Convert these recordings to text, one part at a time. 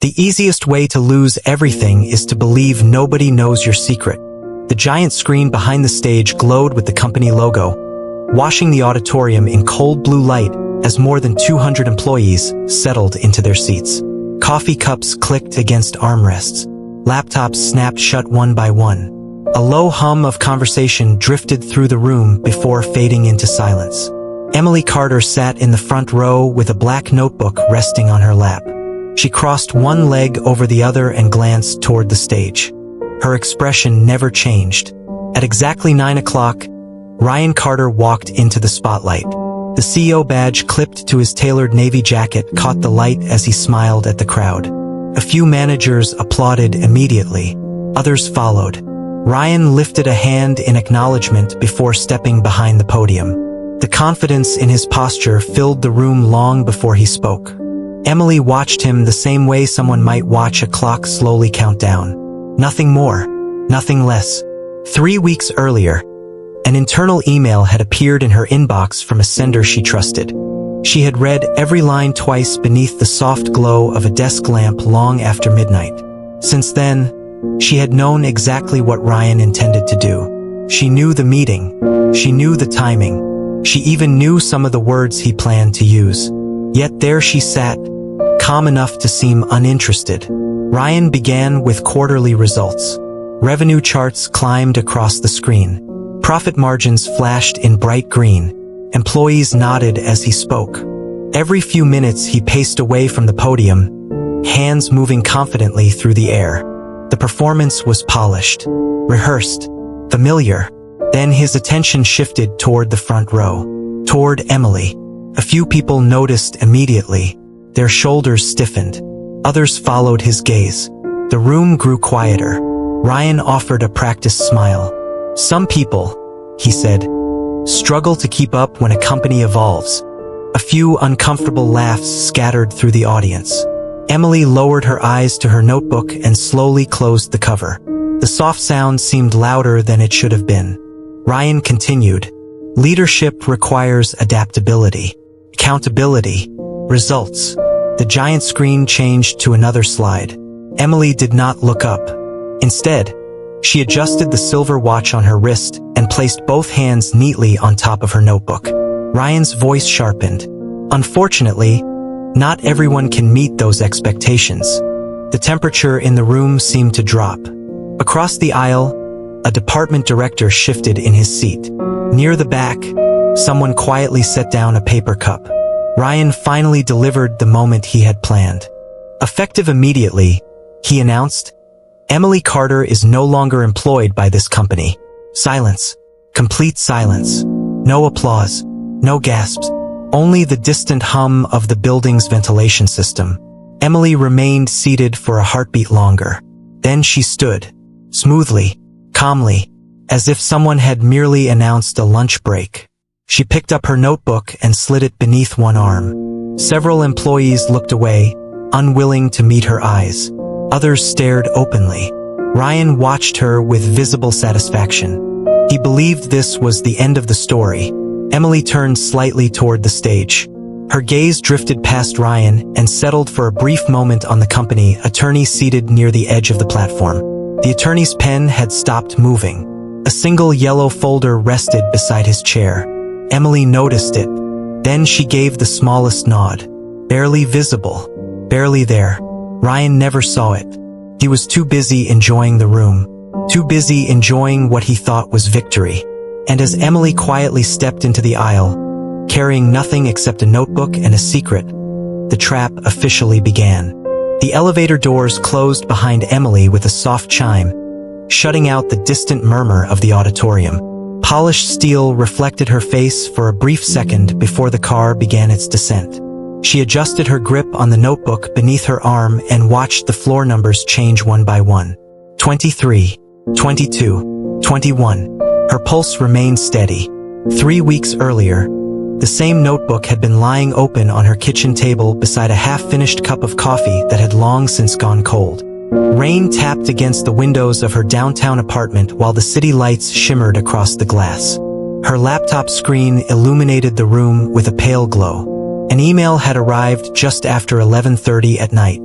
The easiest way to lose everything is to believe nobody knows your secret. The giant screen behind the stage glowed with the company logo, washing the auditorium in cold blue light as more than 200 employees settled into their seats. Coffee cups clicked against armrests. Laptops snapped shut one by one. A low hum of conversation drifted through the room before fading into silence. Emily Carter sat in the front row with a black notebook resting on her lap. She crossed one leg over the other and glanced toward the stage. Her expression never changed. At exactly 9 o'clock, Ryan Carter walked into the spotlight. The CEO badge clipped to his tailored navy jacket caught the light as he smiled at the crowd. A few managers applauded immediately. Others followed. Ryan lifted a hand in acknowledgement before stepping behind the podium. The confidence in his posture filled the room long before he spoke. Emily watched him the same way someone might watch a clock slowly count down. Nothing more, nothing less. 3 weeks earlier, an internal email had appeared in her inbox from a sender she trusted. She had read every line twice beneath the soft glow of a desk lamp long after midnight. Since then, she had known exactly what Ryan intended to do. She knew the meeting. She knew the timing. She even knew some of the words he planned to use. Yet there she sat, calm enough to seem uninterested. Ryan began with quarterly results. Revenue charts climbed across the screen. Profit margins flashed in bright green. Employees nodded as he spoke. Every few minutes he paced away from the podium, hands moving confidently through the air. The performance was polished, rehearsed, familiar. Then his attention shifted toward the front row, toward Emily. A few people noticed immediately. Their shoulders stiffened. Others followed his gaze. The room grew quieter. Ryan offered a practiced smile. Some people, he said, struggle to keep up when a company evolves. A few uncomfortable laughs scattered through the audience. Emily lowered her eyes to her notebook and slowly closed the cover. The soft sound seemed louder than it should have been. Ryan continued, "Leadership requires adaptability, accountability, results." The giant screen changed to another slide. Emily did not look up. Instead, she adjusted the silver watch on her wrist and placed both hands neatly on top of her notebook. Ryan's voice sharpened. Unfortunately, not everyone can meet those expectations. The temperature in the room seemed to drop. Across the aisle, a department director shifted in his seat. Near the back, someone quietly set down a paper cup. Ryan finally delivered the moment he had planned. Effective immediately, he announced, "Emily Carter is no longer employed by this company." Silence. Complete silence. No applause. No gasps. Only the distant hum of the building's ventilation system. Emily remained seated for a heartbeat longer. Then she stood, smoothly, calmly, as if someone had merely announced a lunch break. She picked up her notebook and slid it beneath one arm. Several employees looked away, unwilling to meet her eyes. Others stared openly. Ryan watched her with visible satisfaction. He believed this was the end of the story. Emily turned slightly toward the stage. Her gaze drifted past Ryan and settled for a brief moment on the company attorney seated near the edge of the platform. The attorney's pen had stopped moving. A single yellow folder rested beside his chair. Emily noticed it. Then she gave the smallest nod. Barely visible. Barely there. Ryan never saw it. He was too busy enjoying the room. Too busy enjoying what he thought was victory. And as Emily quietly stepped into the aisle, carrying nothing except a notebook and a secret, the trap officially began. The elevator doors closed behind Emily with a soft chime, shutting out the distant murmur of the auditorium. Polished steel reflected her face for a brief second before the car began its descent. She adjusted her grip on the notebook beneath her arm and watched the floor numbers change one by one. 23, 22, 21. Her pulse remained steady. 3 weeks earlier, the same notebook had been lying open on her kitchen table beside a half-finished cup of coffee that had long since gone cold. Rain tapped against the windows of her downtown apartment while the city lights shimmered across the glass. Her laptop screen illuminated the room with a pale glow. An email had arrived just after 11:30 at night.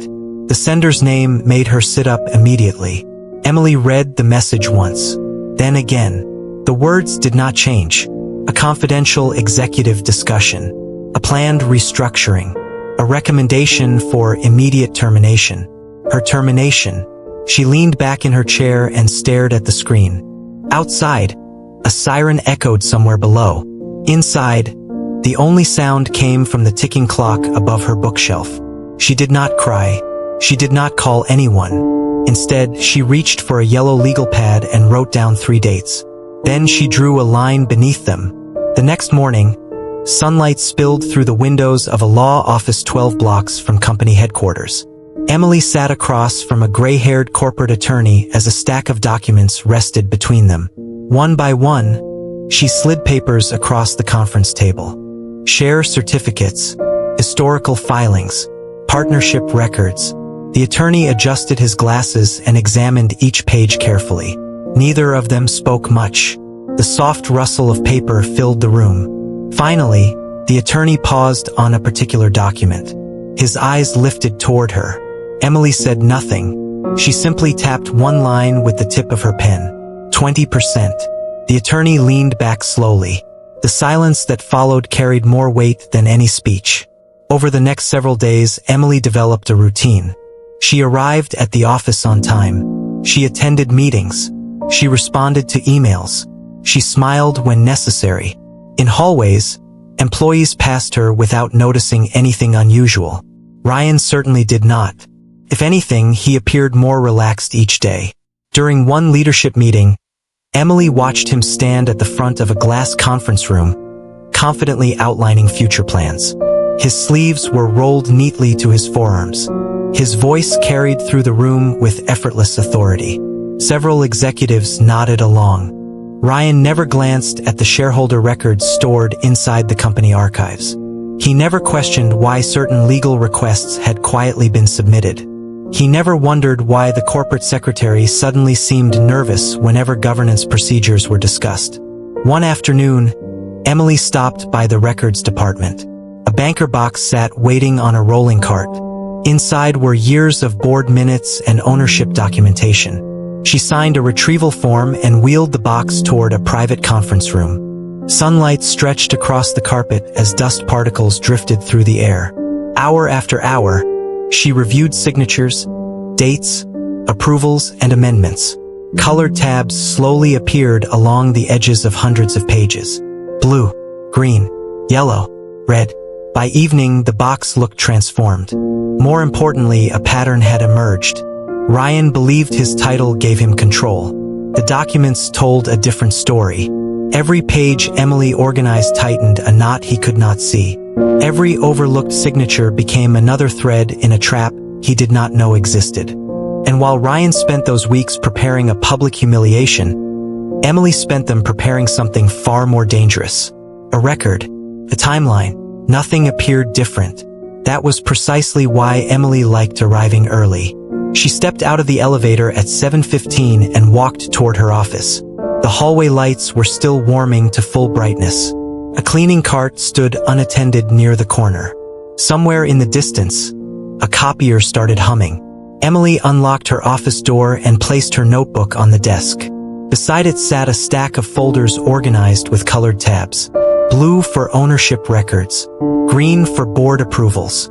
The sender's name made her sit up immediately. Emily read the message once, then again. The words did not change. A confidential executive discussion, a planned restructuring, a recommendation for immediate termination. Her termination. She leaned back in her chair and stared at the screen. Outside, a siren echoed somewhere below. Inside, the only sound came from the ticking clock above her bookshelf. She did not cry. She did not call anyone. Instead, she reached for a yellow legal pad and wrote down 3 dates. Then she drew a line beneath them. The next morning, sunlight spilled through the windows of a law office 12 blocks from company headquarters. Emily sat across from a gray-haired corporate attorney as a stack of documents rested between them. One by one, she slid papers across the conference table. Share certificates, historical filings, partnership records. The attorney adjusted his glasses and examined each page carefully. Neither of them spoke much. The soft rustle of paper filled the room. Finally, the attorney paused on a particular document. His eyes lifted toward her. Emily said nothing. She simply tapped one line with the tip of her pen. 20%. The attorney leaned back slowly. The silence that followed carried more weight than any speech. Over the next several days, Emily developed a routine. She arrived at the office on time. She attended meetings. She responded to emails. She smiled when necessary. In hallways, employees passed her without noticing anything unusual. Ryan certainly did not. If anything, he appeared more relaxed each day. During one leadership meeting, Emily watched him stand at the front of a glass conference room, confidently outlining future plans. His sleeves were rolled neatly to his forearms. His voice carried through the room with effortless authority. Several executives nodded along. Ryan never glanced at the shareholder records stored inside the company archives. He never questioned why certain legal requests had quietly been submitted. He never wondered why the corporate secretary suddenly seemed nervous whenever governance procedures were discussed. One afternoon, Emily stopped by the records department. A banker box sat waiting on a rolling cart. Inside were years of board minutes and ownership documentation. She signed a retrieval form and wheeled the box toward a private conference room. Sunlight stretched across the carpet as dust particles drifted through the air. Hour after hour, she reviewed signatures, dates, approvals, and amendments. Colored tabs slowly appeared along the edges of hundreds of pages. Blue, green, yellow, red. By evening, the box looked transformed. More importantly, a pattern had emerged. Ryan believed his title gave him control. The documents told a different story. Every page Emily organized tightened a knot he could not see. Every overlooked signature became another thread in a trap he did not know existed. And while Ryan spent those weeks preparing a public humiliation, Emily spent them preparing something far more dangerous. A record, a timeline. Nothing appeared different. That was precisely why Emily liked arriving early. She stepped out of the elevator at 7:15 and walked toward her office. The hallway lights were still warming to full brightness. A cleaning cart stood unattended near the corner. Somewhere in the distance, a copier started humming. Emily unlocked her office door and placed her notebook on the desk. Beside it sat a stack of folders organized with colored tabs. Blue for ownership records, green for board approvals,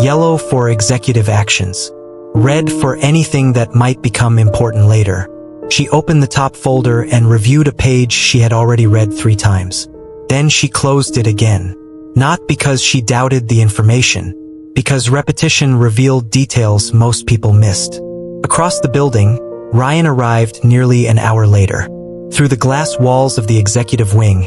yellow for executive actions, red for anything that might become important later. She opened the top folder and reviewed a page she had already read 3 times. Then she closed it again. Not because she doubted the information, because repetition revealed details most people missed. Across the building, Ryan arrived nearly an hour later. Through the glass walls of the executive wing,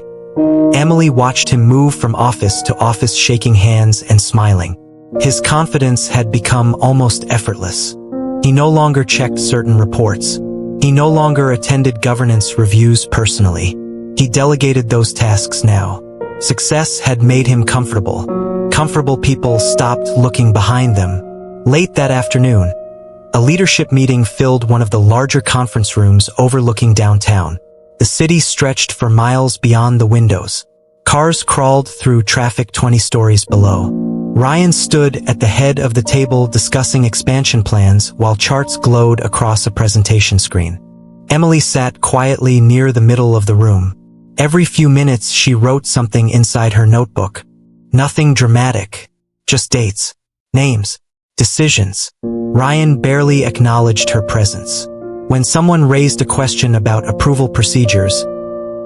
Emily watched him move from office to office, shaking hands and smiling. His confidence had become almost effortless. He no longer checked certain reports. He no longer attended governance reviews personally. He delegated those tasks now. Success had made him comfortable. Comfortable people stopped looking behind them. Late that afternoon, a leadership meeting filled one of the larger conference rooms overlooking downtown. The city stretched for miles beyond the windows. Cars crawled through traffic 20 stories below. Ryan stood at the head of the table discussing expansion plans while charts glowed across a presentation screen. Emily sat quietly near the middle of the room. Every few minutes she wrote something inside her notebook. Nothing dramatic, just dates, names, decisions. Ryan barely acknowledged her presence. When someone raised a question about approval procedures,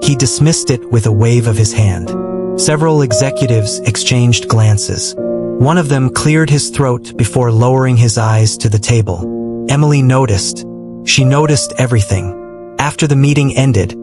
he dismissed it with a wave of his hand. Several executives exchanged glances. One of them cleared his throat before lowering his eyes to the table. Emily noticed. She noticed everything. After the meeting ended,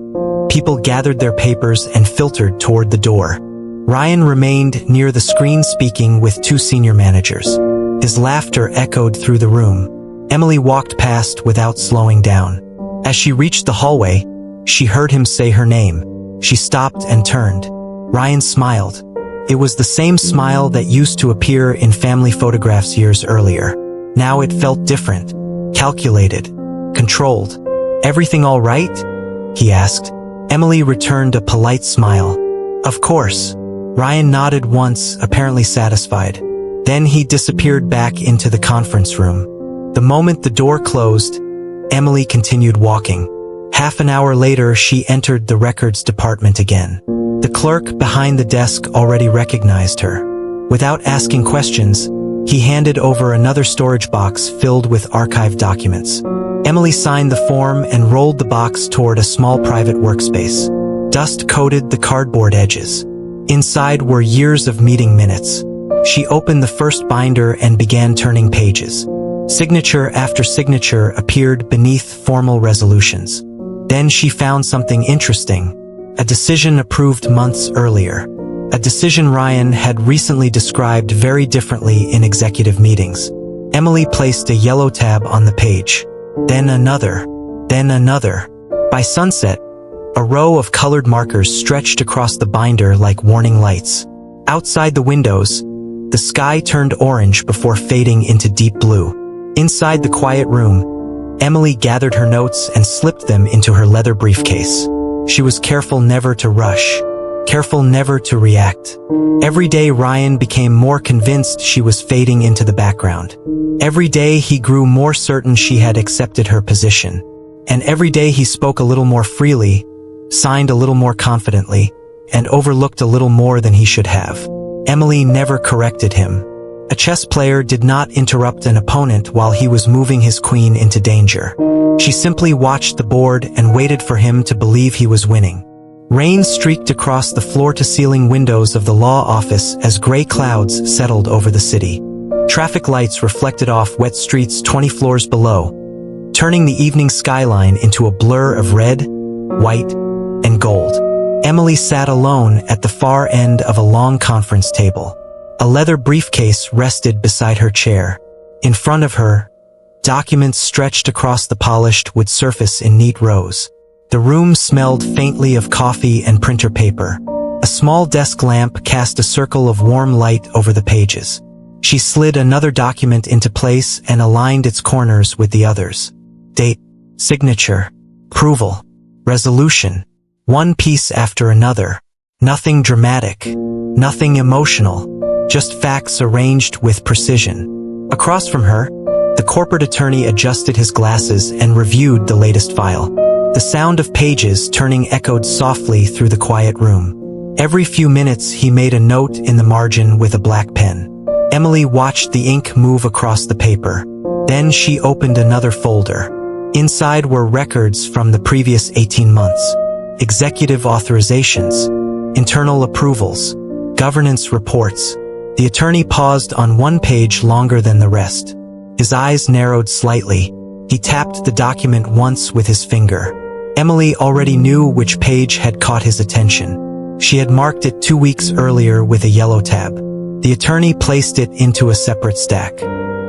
people gathered their papers and filtered toward the door. Ryan remained near the screen speaking with two senior managers. His laughter echoed through the room. Emily walked past without slowing down. As she reached the hallway, she heard him say her name. She stopped and turned. Ryan smiled. It was the same smile that used to appear in family photographs years earlier. Now it felt different, calculated, controlled. "Everything all right?" he asked. Emily returned a polite smile. "Of course." Ryan nodded once, apparently satisfied. Then he disappeared back into the conference room. The moment the door closed, Emily continued walking. Half an hour later, she entered the records department again. The clerk behind the desk already recognized her. Without asking questions, he handed over another storage box filled with archived documents. Emily signed the form and rolled the box toward a small private workspace. Dust coated the cardboard edges. Inside were years of meeting minutes. She opened the first binder and began turning pages. Signature after signature appeared beneath formal resolutions. Then she found something interesting. A decision approved months earlier. A decision Ryan had recently described very differently in executive meetings. Emily placed a yellow tab on the page. Then another. Then another. By sunset, a row of colored markers stretched across the binder like warning lights. Outside the windows, the sky turned orange before fading into deep blue. Inside the quiet room, Emily gathered her notes and slipped them into her leather briefcase. She was careful never to rush, careful never to react. Every day Ryan became more convinced she was fading into the background. Every day he grew more certain she had accepted her position. And every day he spoke a little more freely, signed a little more confidently, and overlooked a little more than he should have. Emily never corrected him. A chess player did not interrupt an opponent while he was moving his queen into danger. She simply watched the board and waited for him to believe he was winning. Rain streaked across the floor-to-ceiling windows of the law office as gray clouds settled over the city. Traffic lights reflected off wet streets 20 floors below, turning the evening skyline into a blur of red, white, and gold. Emily sat alone at the far end of a long conference table. A leather briefcase rested beside her chair. In front of her, documents stretched across the polished wood surface in neat rows. The room smelled faintly of coffee and printer paper. A small desk lamp cast a circle of warm light over the pages. She slid another document into place and aligned its corners with the others. Date, signature, approval, resolution. One piece after another. Nothing dramatic, nothing emotional. Just facts arranged with precision. Across from her, the corporate attorney adjusted his glasses and reviewed the latest file. The sound of pages turning echoed softly through the quiet room. Every few minutes he made a note in the margin with a black pen. Emily watched the ink move across the paper. Then she opened another folder. Inside were records from the previous 18 months. Executive authorizations, internal approvals, governance reports. The attorney paused on one page longer than the rest. His eyes narrowed slightly. He tapped the document once with his finger. Emily already knew which page had caught his attention. She had marked it 2 weeks earlier with a yellow tab. The attorney placed it into a separate stack.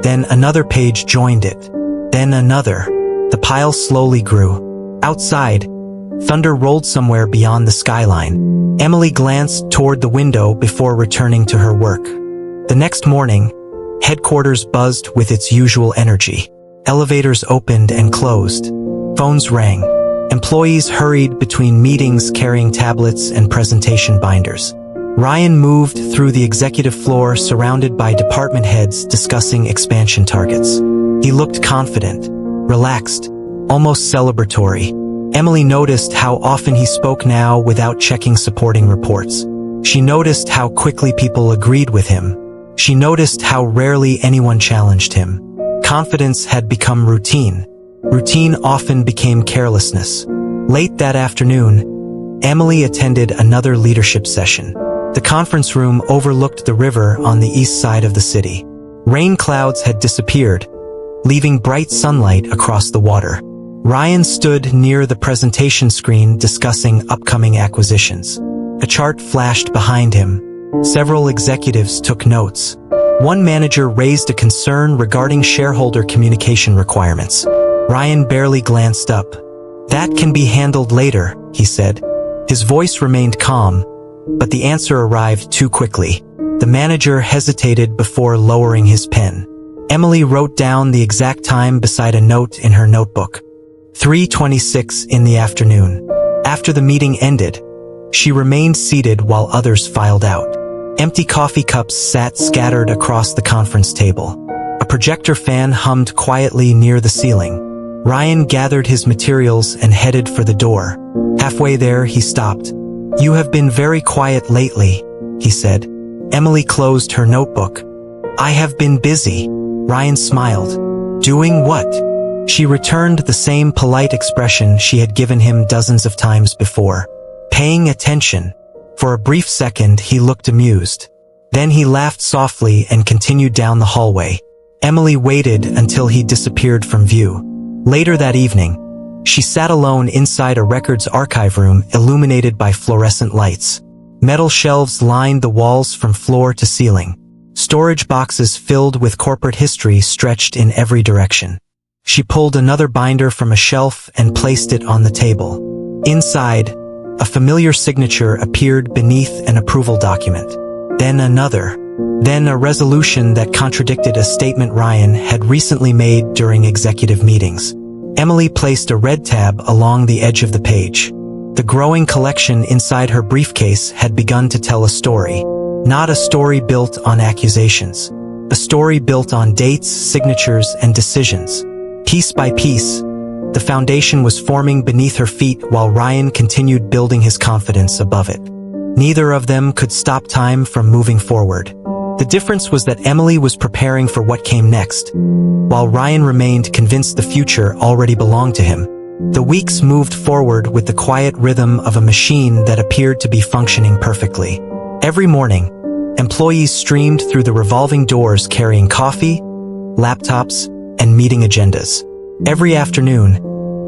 Then another page joined it. Then another. The pile slowly grew. Outside, thunder rolled somewhere beyond the skyline. Emily glanced toward the window before returning to her work. The next morning, headquarters buzzed with its usual energy. Elevators opened and closed. Phones rang. Employees hurried between meetings carrying tablets and presentation binders. Ryan moved through the executive floor surrounded by department heads discussing expansion targets. He looked confident, relaxed, almost celebratory. Emily noticed how often he spoke now without checking supporting reports. She noticed how quickly people agreed with him. She noticed how rarely anyone challenged him. Confidence had become routine. Routine often became carelessness. Late that afternoon, Emily attended another leadership session. The conference room overlooked the river on the east side of the city. Rain clouds had disappeared, leaving bright sunlight across the water. Ryan stood near the presentation screen discussing upcoming acquisitions. A chart flashed behind him. Several executives took notes. One manager raised a concern regarding shareholder communication requirements. Ryan barely glanced up. "That can be handled later," he said. His voice remained calm, but the answer arrived too quickly. The manager hesitated before lowering his pen. Emily wrote down the exact time beside a note in her notebook. 3:26 in the afternoon. After the meeting ended, she remained seated while others filed out. Empty coffee cups sat scattered across the conference table. A projector fan hummed quietly near the ceiling. Ryan gathered his materials and headed for the door. Halfway there, he stopped. "You have been very quiet lately," he said. Emily closed her notebook. "I have been busy." Ryan smiled. "Doing what?" She returned the same polite expression she had given him dozens of times before. "Paying attention." For a brief second, he looked amused. Then he laughed softly and continued down the hallway. Emily waited until he disappeared from view. Later that evening, she sat alone inside a records archive room illuminated by fluorescent lights. Metal shelves lined the walls from floor to ceiling. Storage boxes filled with corporate history stretched in every direction. She pulled another binder from a shelf and placed it on the table. Inside, a familiar signature appeared beneath an approval document. Then another. Then a resolution that contradicted a statement Ryan had recently made during executive meetings. Emily placed a red tab along the edge of the page. The growing collection inside her briefcase had begun to tell a story. Not a story built on accusations. A story built on dates, signatures, and decisions. Piece by piece, the foundation was forming beneath her feet while Ryan continued building his confidence above it. Neither of them could stop time from moving forward. The difference was that Emily was preparing for what came next, while Ryan remained convinced the future already belonged to him. The weeks moved forward with the quiet rhythm of a machine that appeared to be functioning perfectly. Every morning, employees streamed through the revolving doors carrying coffee, laptops, and meeting agendas. Every afternoon,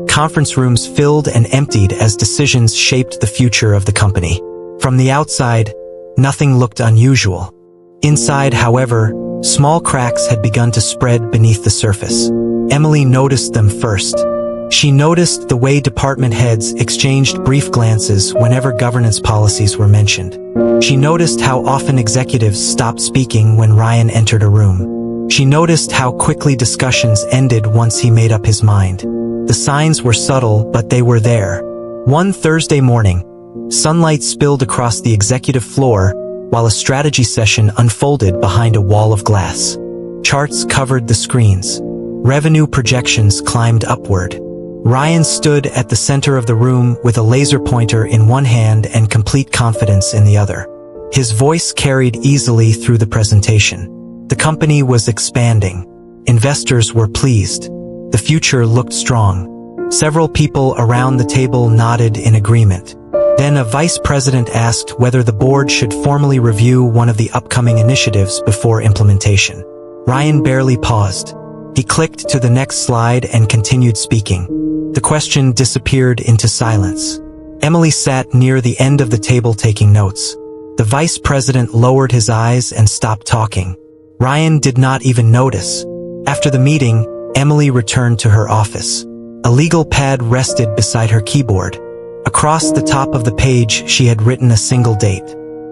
conference rooms filled and emptied as decisions shaped the future of the company. From the outside, nothing looked unusual. Inside, however, small cracks had begun to spread beneath the surface. Emily noticed them first. She noticed the way department heads exchanged brief glances whenever governance policies were mentioned. She noticed how often executives stopped speaking when Ryan entered a room. She noticed how quickly discussions ended once he made up his mind. The signs were subtle, but they were there. One Thursday morning, sunlight spilled across the executive floor while a strategy session unfolded behind a wall of glass. Charts covered the screens. Revenue projections climbed upward. Ryan stood at the center of the room with a laser pointer in one hand and complete confidence in the other. His voice carried easily through the presentation. The company was expanding. Investors were pleased. The future looked strong. Several people around the table nodded in agreement. Then a vice president asked whether the board should formally review one of the upcoming initiatives before implementation. Ryan barely paused. He clicked to the next slide and continued speaking. The question disappeared into silence. Emily sat near the end of the table taking notes. The vice president lowered his eyes and stopped talking. Ryan did not even notice. After the meeting, Emily returned to her office. A legal pad rested beside her keyboard. Across the top of the page, she had written a single date.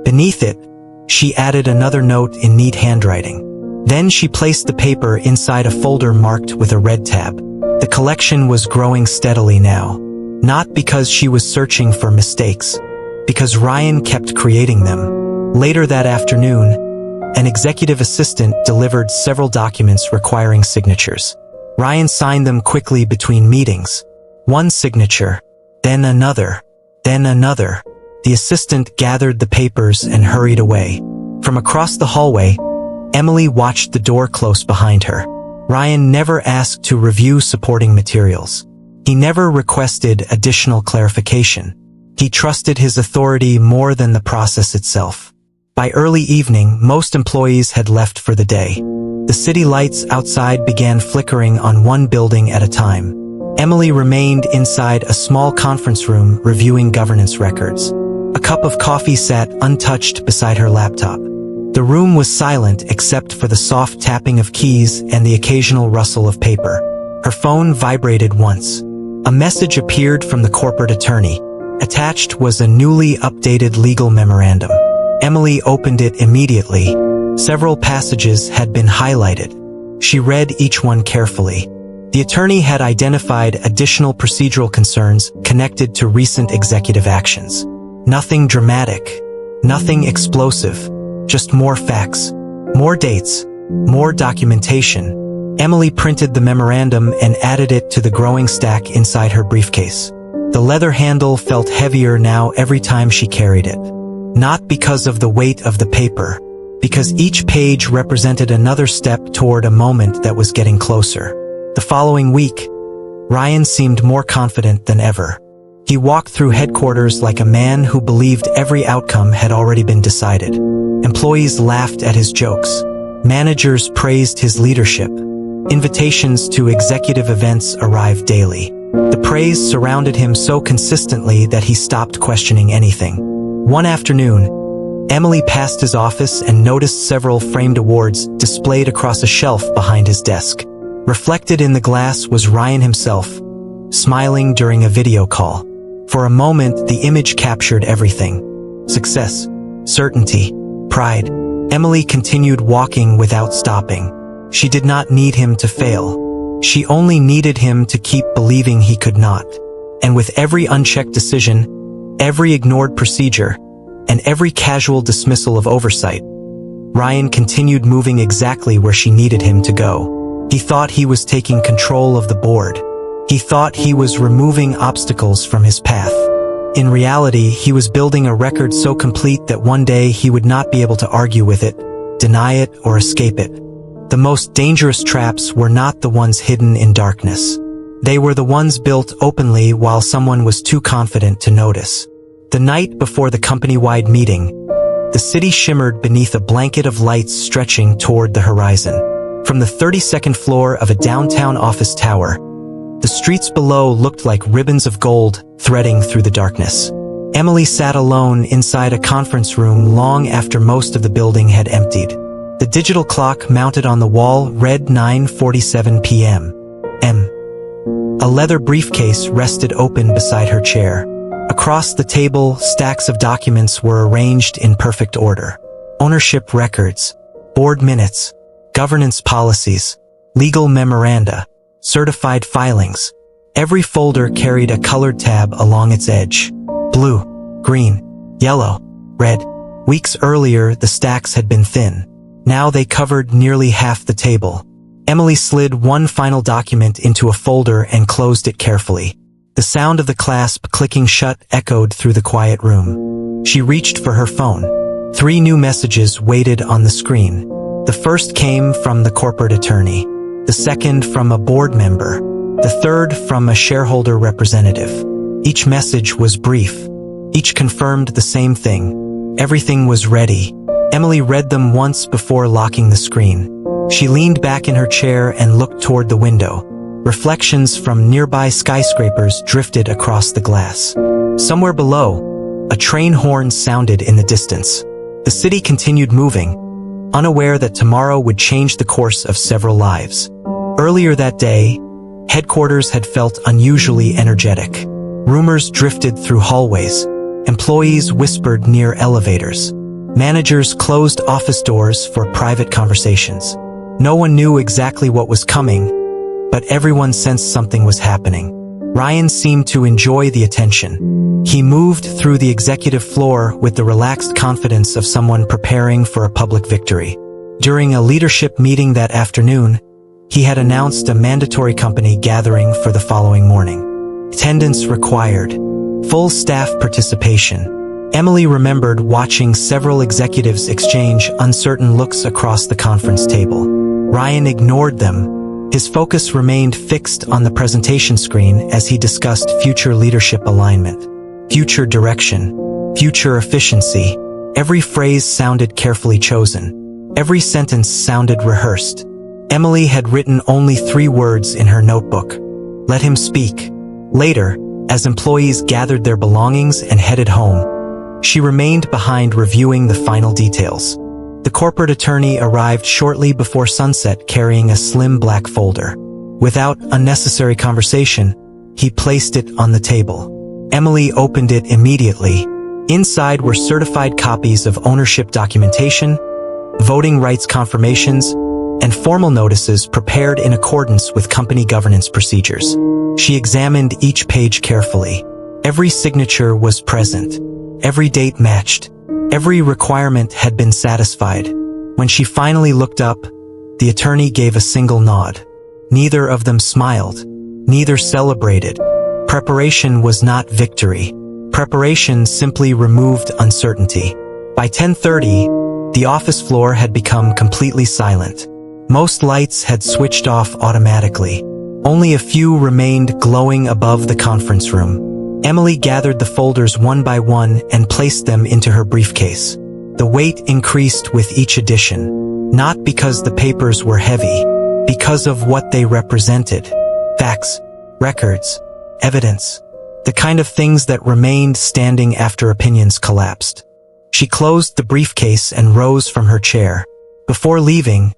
Beneath it, she added another note in neat handwriting. Then she placed the paper inside a folder marked with a red tab. The collection was growing steadily now. Not because she was searching for mistakes, because Ryan kept creating them. Later that afternoon, an executive assistant delivered several documents requiring signatures. Ryan signed them quickly between meetings. One signature, then another, then another. The assistant gathered the papers and hurried away. From across the hallway, Emily watched the door close behind her. Ryan never asked to review supporting materials. He never requested additional clarification. He trusted his authority more than the process itself. By early evening, most employees had left for the day. The city lights outside began flickering on one building at a time. Emily remained inside a small conference room reviewing governance records. A cup of coffee sat untouched beside her laptop. The room was silent except for the soft tapping of keys and the occasional rustle of paper. Her phone vibrated once. A message appeared from the corporate attorney. Attached was a newly updated legal memorandum. Emily opened it immediately. Several passages had been highlighted. She read each one carefully. The attorney had identified additional procedural concerns connected to recent executive actions. Nothing dramatic, nothing explosive, just more facts, more dates, more documentation. Emily printed the memorandum and added it to the growing stack inside her briefcase. The leather handle felt heavier now every time she carried it. Not because of the weight of the paper, because each page represented another step toward a moment that was getting closer. The following week, Ryan seemed more confident than ever. He walked through headquarters like a man who believed every outcome had already been decided. Employees laughed at his jokes. Managers praised his leadership. Invitations to executive events arrived daily. The praise surrounded him so consistently that he stopped questioning anything. One afternoon, Emily passed his office and noticed several framed awards displayed across a shelf behind his desk. Reflected in the glass was Ryan himself, smiling during a video call. For a moment, the image captured everything. Success, certainty, pride. Emily continued walking without stopping. She did not need him to fail. She only needed him to keep believing he could not. And with every unchecked decision, every ignored procedure, and every casual dismissal of oversight, Ryan continued moving exactly where she needed him to go. He thought he was taking control of the board. He thought he was removing obstacles from his path. In reality, he was building a record so complete that one day he would not be able to argue with it, deny it, or escape it. The most dangerous traps were not the ones hidden in darkness. They were the ones built openly while someone was too confident to notice. The night before the company-wide meeting, the city shimmered beneath a blanket of lights stretching toward the horizon. From the 32nd floor of a downtown office tower, the streets below looked like ribbons of gold threading through the darkness. Emily sat alone inside a conference room long after most of the building had emptied. The digital clock mounted on the wall read 9:47 p.m. A leather briefcase rested open beside her chair. Across the table, stacks of documents were arranged in perfect order. Ownership records, board minutes, governance policies, legal memoranda, certified filings. Every folder carried a colored tab along its edge. Blue, green, yellow, red. Weeks earlier, the stacks had been thin. Now they covered nearly half the table. Emily slid one final document into a folder and closed it carefully. The sound of the clasp clicking shut echoed through the quiet room. She reached for her phone. 3 new messages waited on the screen. The first came from the corporate attorney. The second from a board member. The third from a shareholder representative. Each message was brief. Each confirmed the same thing. Everything was ready. Emily read them once before locking the screen. She leaned back in her chair and looked toward the window. Reflections from nearby skyscrapers drifted across the glass. Somewhere below, a train horn sounded in the distance. The city continued moving, unaware that tomorrow would change the course of several lives. Earlier that day, headquarters had felt unusually energetic. Rumors drifted through hallways. Employees whispered near elevators. Managers closed office doors for private conversations. No one knew exactly what was coming, but everyone sensed something was happening. Ryan seemed to enjoy the attention. He moved through the executive floor with the relaxed confidence of someone preparing for a public victory. During a leadership meeting that afternoon, he had announced a mandatory company gathering for the following morning. Attendance required. Full staff participation. Emily remembered watching several executives exchange uncertain looks across the conference table. Ryan ignored them. His focus remained fixed on the presentation screen as he discussed future leadership alignment, future direction, future efficiency. Every phrase sounded carefully chosen. Every sentence sounded rehearsed. Emily had written only 3 words in her notebook. Let him speak. Later, as employees gathered their belongings and headed home, she remained behind reviewing the final details. The corporate attorney arrived shortly before sunset carrying a slim black folder. Without unnecessary conversation, he placed it on the table. Emily opened it immediately. Inside were certified copies of ownership documentation, voting rights confirmations, and formal notices prepared in accordance with company governance procedures. She examined each page carefully. Every signature was present. Every date matched. Every requirement had been satisfied. When she finally looked up, the attorney gave a single nod. Neither of them smiled. Neither celebrated. Preparation was not victory. Preparation simply removed uncertainty. By 10:30, the office floor had become completely silent. Most lights had switched off automatically. Only a few remained glowing above the conference room. Emily gathered the folders one by one and placed them into her briefcase. The weight increased with each edition, not because the papers were heavy, because of what they represented. Facts, records, evidence, the kind of things that remained standing after opinions collapsed. She closed the briefcase and rose from her chair. Before leaving,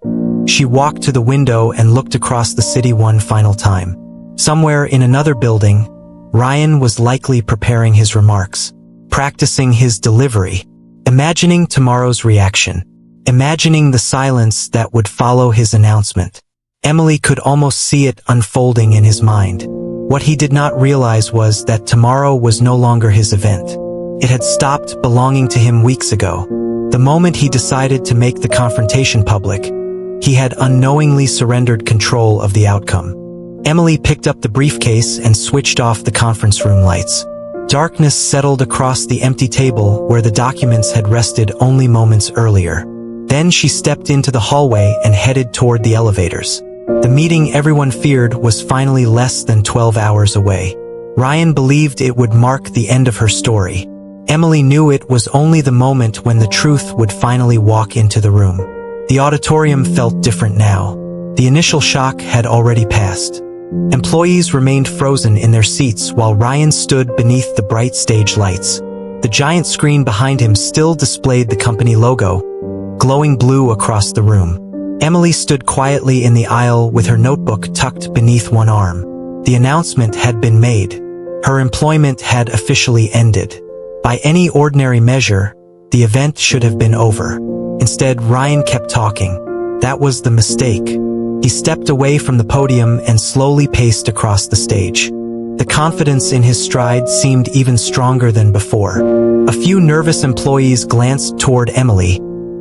she walked to the window and looked across the city one final time. Somewhere in another building, Ryan was likely preparing his remarks, practicing his delivery, imagining tomorrow's reaction, imagining the silence that would follow his announcement. Emily could almost see it unfolding in his mind. What he did not realize was that tomorrow was no longer his event. It had stopped belonging to him weeks ago. The moment he decided to make the confrontation public, he had unknowingly surrendered control of the outcome. Emily picked up the briefcase and switched off the conference room lights. Darkness settled across the empty table where the documents had rested only moments earlier. Then she stepped into the hallway and headed toward the elevators. The meeting everyone feared was finally less than 12 hours away. Ryan believed it would mark the end of her story. Emily knew it was only the moment when the truth would finally walk into the room. The auditorium felt different now. The initial shock had already passed. Employees remained frozen in their seats while Ryan stood beneath the bright stage lights. The giant screen behind him still displayed the company logo, glowing blue across the room. Emily stood quietly in the aisle with her notebook tucked beneath one arm. The announcement had been made. Her employment had officially ended. By any ordinary measure, the event should have been over. Instead, Ryan kept talking. That was the mistake. He stepped away from the podium and slowly paced across the stage. The confidence in his stride seemed even stronger than before. A few nervous employees glanced toward Emily,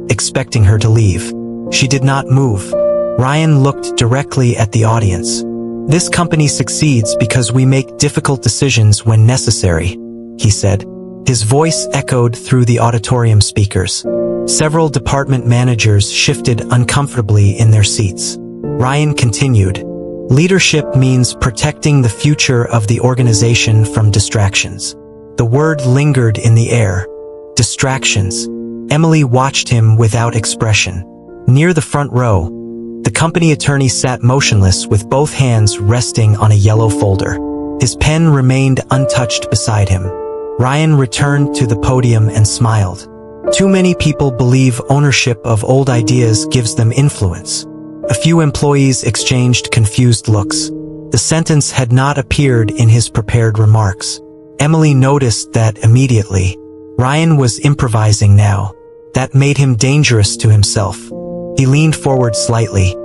expecting her to leave. She did not move. Ryan looked directly at the audience. This company succeeds because we make difficult decisions when necessary, he said. His voice echoed through the auditorium speakers. Several department managers shifted uncomfortably in their seats. Ryan continued, "Leadership means protecting the future of the organization from distractions." The word lingered in the air. Distractions. Emily watched him without expression. Near the front row, the company attorney sat motionless with both hands resting on a yellow folder. His pen remained untouched beside him. Ryan returned to the podium and smiled. Too many people believe ownership of old ideas gives them influence. A few employees exchanged confused looks. The sentence had not appeared in his prepared remarks. Emily noticed that immediately. Ryan was improvising now. That made him dangerous to himself. He leaned forward slightly.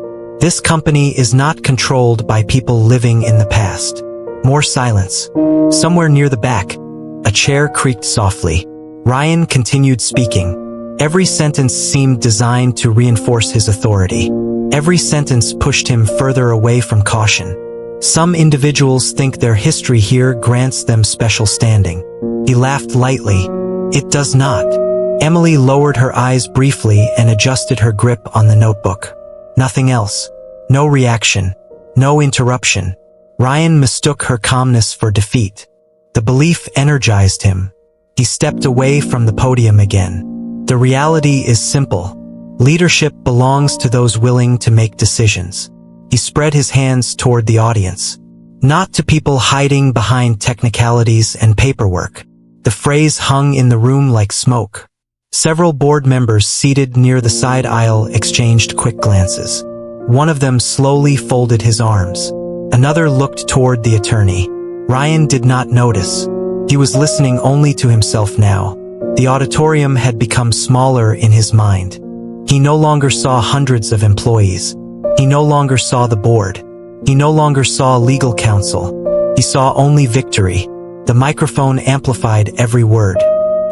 This company is not controlled by people living in the past. More silence. Somewhere near the back, a chair creaked softly. Ryan continued speaking. Every sentence seemed designed to reinforce his authority. Every sentence pushed him further away from caution. Some individuals think their history here grants them special standing. He laughed lightly. It does not. Emily lowered her eyes briefly and adjusted her grip on the notebook. Nothing else. No reaction. No interruption. Ryan mistook her calmness for defeat. The belief energized him. He stepped away from the podium again. The reality is simple. Leadership belongs to those willing to make decisions. He spread his hands toward the audience. Not to people hiding behind technicalities and paperwork. The phrase hung in the room like smoke. Several board members seated near the side aisle exchanged quick glances. One of them slowly folded his arms. Another looked toward the attorney. Ryan did not notice. He was listening only to himself now. The auditorium had become smaller in his mind. He no longer saw hundreds of employees. He no longer saw the board. He no longer saw legal counsel. He saw only victory. The microphone amplified every word,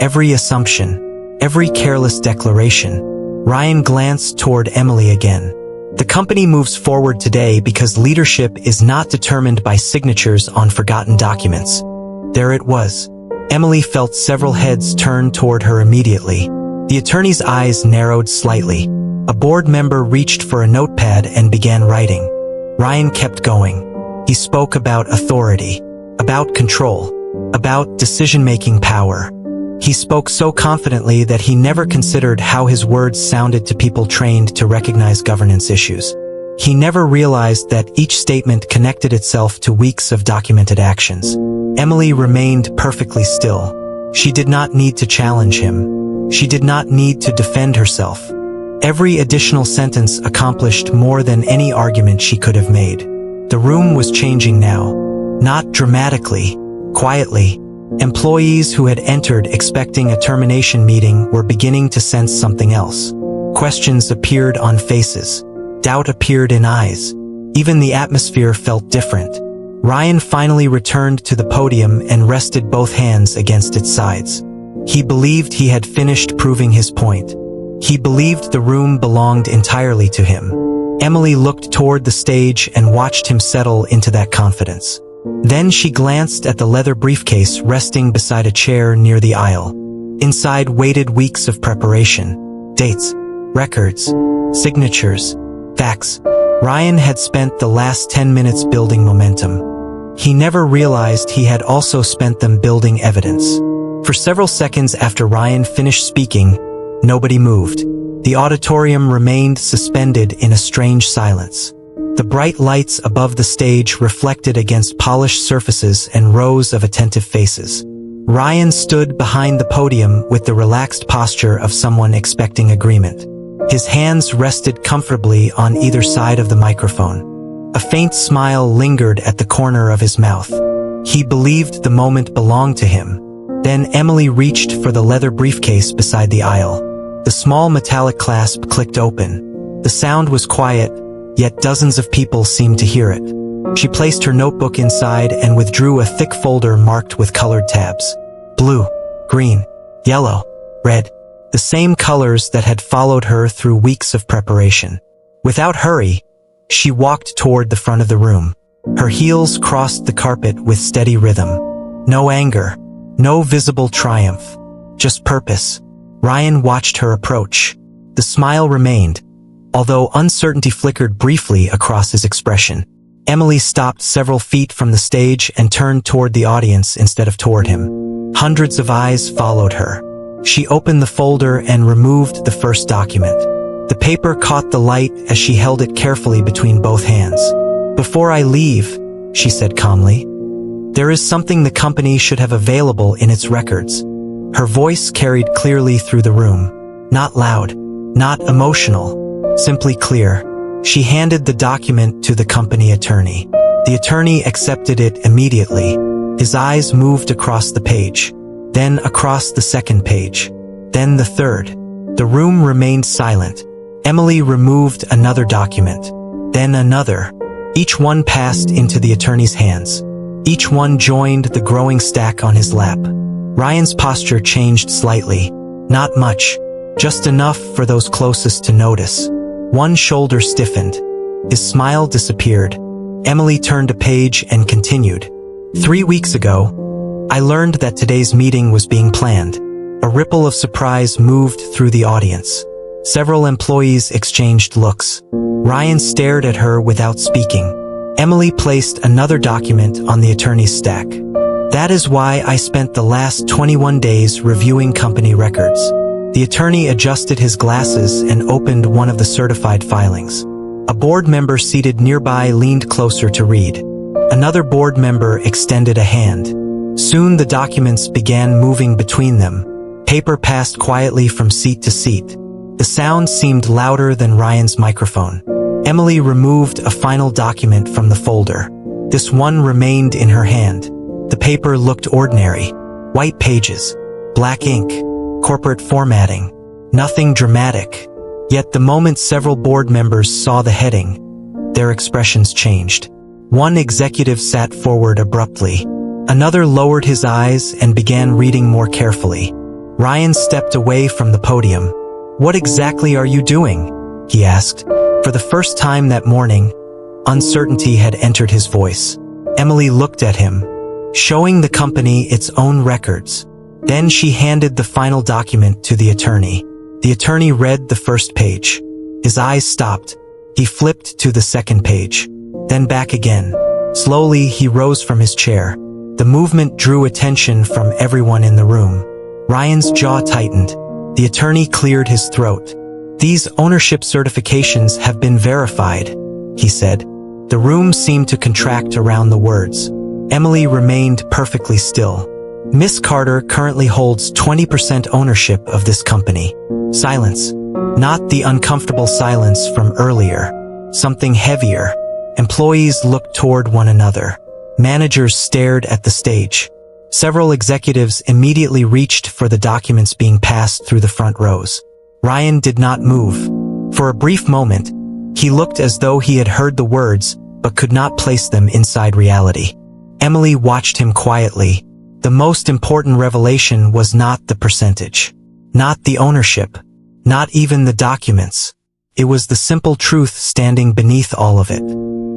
every assumption, every careless declaration. Ryan glanced toward Emily again. The company moves forward today because leadership is not determined by signatures on forgotten documents. There it was. Emily felt several heads turn toward her immediately. The attorney's eyes narrowed slightly. A board member reached for a notepad and began writing. Ryan kept going. He spoke about authority, about control, about decision-making power. He spoke so confidently that he never considered how his words sounded to people trained to recognize governance issues. He never realized that each statement connected itself to weeks of documented actions. Emily remained perfectly still. She did not need to challenge him. She did not need to defend herself. Every additional sentence accomplished more than any argument she could have made. The room was changing now. Not dramatically, quietly. Employees who had entered expecting a termination meeting were beginning to sense something else. Questions appeared on faces. Doubt appeared in eyes. Even the atmosphere felt different. Ryan finally returned to the podium and rested both hands against its sides. He believed he had finished proving his point. He believed the room belonged entirely to him. Emily looked toward the stage and watched him settle into that confidence. Then she glanced at the leather briefcase resting beside a chair near the aisle. Inside waited weeks of preparation. Dates, records, signatures, facts. Ryan had spent the last 10 minutes building momentum. He never realized he had also spent them building evidence. For several seconds after Ryan finished speaking, nobody moved. The auditorium remained suspended in a strange silence. The bright lights above the stage reflected against polished surfaces and rows of attentive faces. Ryan stood behind the podium with the relaxed posture of someone expecting agreement. His hands rested comfortably on either side of the microphone. A faint smile lingered at the corner of his mouth. He believed the moment belonged to him. Then Emily reached for the leather briefcase beside the aisle. The small metallic clasp clicked open. The sound was quiet, yet dozens of people seemed to hear it. She placed her notebook inside and withdrew a thick folder marked with colored tabs. Blue, green, yellow, red. The same colors that had followed her through weeks of preparation. Without hurry, she walked toward the front of the room. Her heels crossed the carpet with steady rhythm. No anger, no visible triumph, just purpose. Ryan watched her approach. The smile remained, although uncertainty flickered briefly across his expression. Emily stopped several feet from the stage and turned toward the audience instead of toward him. Hundreds of eyes followed her. She opened the folder and removed the first document. The paper caught the light as she held it carefully between both hands. "Before I leave," she said calmly, "there is something the company should have available in its records." Her voice carried clearly through the room. Not loud, not emotional, simply clear. She handed the document to the company attorney. The attorney accepted it immediately. His eyes moved across the page, then across the second page, then the third. The room remained silent. Emily removed another document, then another. Each one passed into the attorney's hands. Each one joined the growing stack on his lap. Ryan's posture changed slightly. Not much, just enough for those closest to notice. One shoulder stiffened. His smile disappeared. Emily turned a page and continued. 3 weeks ago, I learned that today's meeting was being planned. A ripple of surprise moved through the audience. Several employees exchanged looks. Ryan stared at her without speaking. Emily placed another document on the attorney's stack. That is why I spent the last 21 days reviewing company records. The attorney adjusted his glasses and opened one of the certified filings. A board member seated nearby leaned closer to read. Another board member extended a hand. Soon the documents began moving between them. Paper passed quietly from seat to seat. The sound seemed louder than Ryan's microphone. Emily removed a final document from the folder. This one remained in her hand. The paper looked ordinary. White pages, black ink, corporate formatting. Nothing dramatic. Yet the moment several board members saw the heading, their expressions changed. One executive sat forward abruptly. Another lowered his eyes and began reading more carefully. Ryan stepped away from the podium. "What exactly are you doing?" he asked. For the first time that morning, uncertainty had entered his voice. Emily looked at him, showing the company its own records. Then she handed the final document to the attorney. The attorney read the first page. His eyes stopped. He flipped to the second page. Then back again. Slowly, he rose from his chair. The movement drew attention from everyone in the room. Ryan's jaw tightened. The attorney cleared his throat. "These ownership certifications have been verified," he said. The room seemed to contract around the words. Emily remained perfectly still. "Miss Carter currently holds 20% ownership of this company." Silence. Not the uncomfortable silence from earlier. Something heavier. Employees looked toward one another. Managers stared at the stage. Several executives immediately reached for the documents being passed through the front rows. Ryan did not move. For a brief moment, he looked as though he had heard the words, but could not place them inside reality. Emily watched him quietly. The most important revelation was not the percentage, not the ownership, not even the documents. It was the simple truth standing beneath all of it.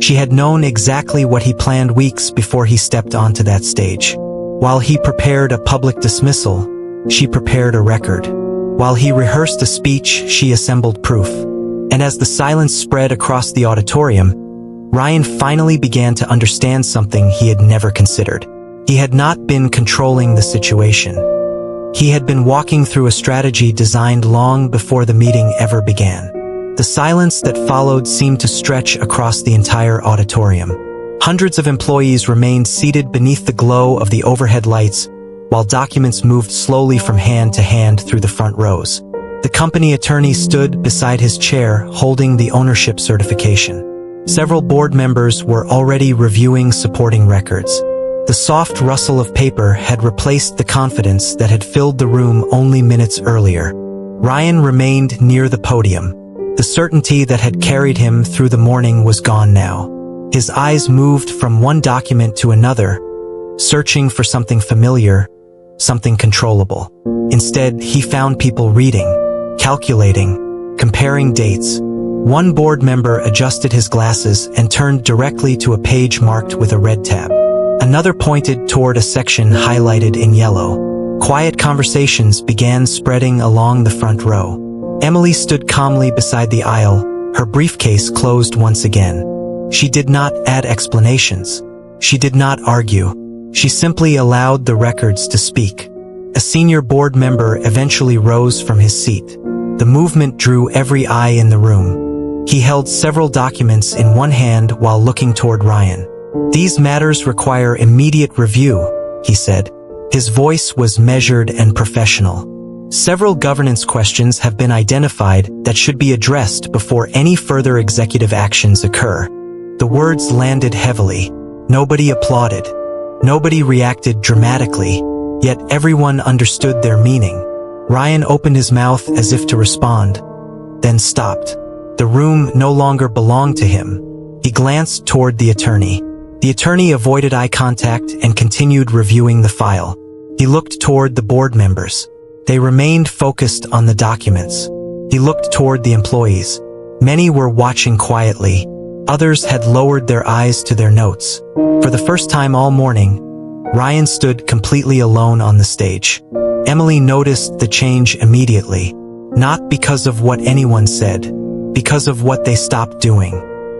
She had known exactly what he planned weeks before he stepped onto that stage. While he prepared a public dismissal, she prepared a record. While he rehearsed a speech, she assembled proof. And as the silence spread across the auditorium, Ryan finally began to understand something he had never considered. He had not been controlling the situation. He had been walking through a strategy designed long before the meeting ever began. The silence that followed seemed to stretch across the entire auditorium. Hundreds of employees remained seated beneath the glow of the overhead lights, while documents moved slowly from hand to hand through the front rows. The company attorney stood beside his chair, holding the ownership certification. Several board members were already reviewing supporting records. The soft rustle of paper had replaced the confidence that had filled the room only minutes earlier. Ryan remained near the podium. The certainty that had carried him through the morning was gone now. His eyes moved from one document to another, searching for something familiar, something controllable. Instead, he found people reading, calculating, comparing dates. One board member adjusted his glasses and turned directly to a page marked with a red tab. Another pointed toward a section highlighted in yellow. Quiet conversations began spreading along the front row. Emily stood calmly beside the aisle, her briefcase closed once again. She did not add explanations. She did not argue. She simply allowed the records to speak. A senior board member eventually rose from his seat. The movement drew every eye in the room. He held several documents in one hand while looking toward Ryan. "These matters require immediate review," he said. His voice was measured and professional. "Several governance questions have been identified that should be addressed before any further executive actions occur." The words landed heavily. Nobody applauded. Nobody reacted dramatically, yet everyone understood their meaning. Ryan opened his mouth as if to respond, then stopped. The room no longer belonged to him. He glanced toward the attorney. The attorney avoided eye contact and continued reviewing the file. He looked toward the board members. They remained focused on the documents. He looked toward the employees. Many were watching quietly. Others had lowered their eyes to their notes. For the first time all morning, Ryan stood completely alone on the stage. Emily noticed the change immediately. Not because of what anyone said, because of what they stopped doing.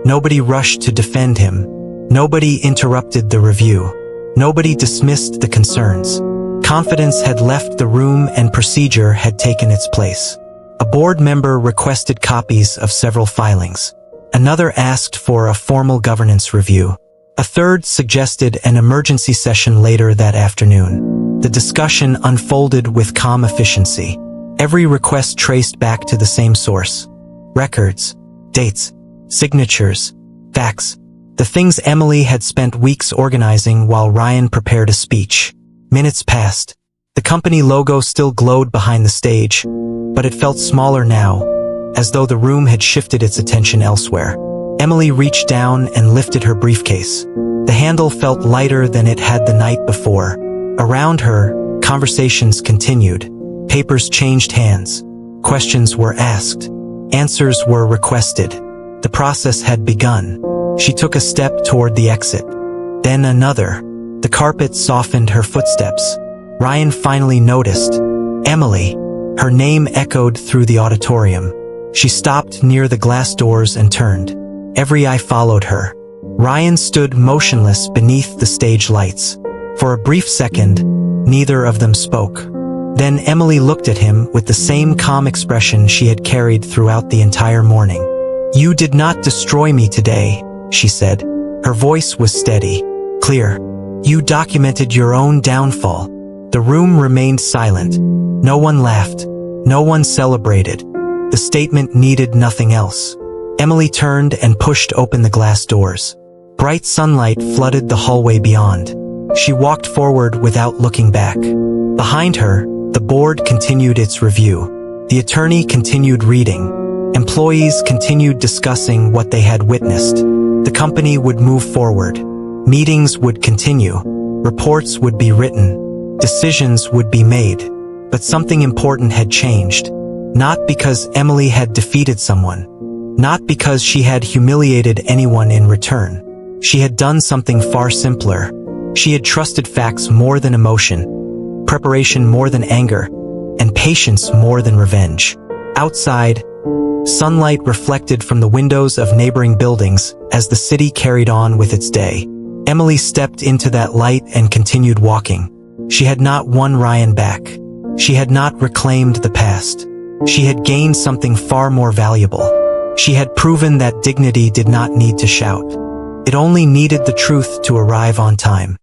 Nobody rushed to defend him. Nobody interrupted the review. Nobody dismissed the concerns. Confidence had left the room and procedure had taken its place. A board member requested copies of several filings. Another asked for a formal governance review. A third suggested an emergency session later that afternoon. The discussion unfolded with calm efficiency. Every request traced back to the same source. Records, dates, signatures, facts. The things Emily had spent weeks organizing while Ryan prepared a speech. Minutes passed. The company logo still glowed behind the stage, but it felt smaller now, as though the room had shifted its attention elsewhere. Emily reached down and lifted her briefcase. The handle felt lighter than it had the night before. Around her, conversations continued. Papers changed hands. Questions were asked. Answers were requested. The process had begun. She took a step toward the exit. Then another. The carpet softened her footsteps. Ryan finally noticed. Emily. Her name echoed through the auditorium. She stopped near the glass doors and turned. Every eye followed her. Ryan stood motionless beneath the stage lights. For a brief second, neither of them spoke. Then Emily looked at him with the same calm expression she had carried throughout the entire morning. "You did not destroy me today," she said. Her voice was steady, clear. "You documented your own downfall." The room remained silent. No one laughed. No one celebrated. The statement needed nothing else. Emily turned and pushed open the glass doors. Bright sunlight flooded the hallway beyond. She walked forward without looking back. Behind her, the board continued its review. The attorney continued reading. Employees continued discussing what they had witnessed. The company would move forward. Meetings would continue. Reports would be written. Decisions would be made. But something important had changed. Not because Emily had defeated someone. Not because she had humiliated anyone in return. She had done something far simpler. She had trusted facts more than emotion, preparation more than anger, and patience more than revenge. Outside, sunlight reflected from the windows of neighboring buildings as the city carried on with its day. Emily stepped into that light and continued walking. She had not won Ryan back. She had not reclaimed the past. She had gained something far more valuable. She had proven that dignity did not need to shout. It only needed the truth to arrive on time.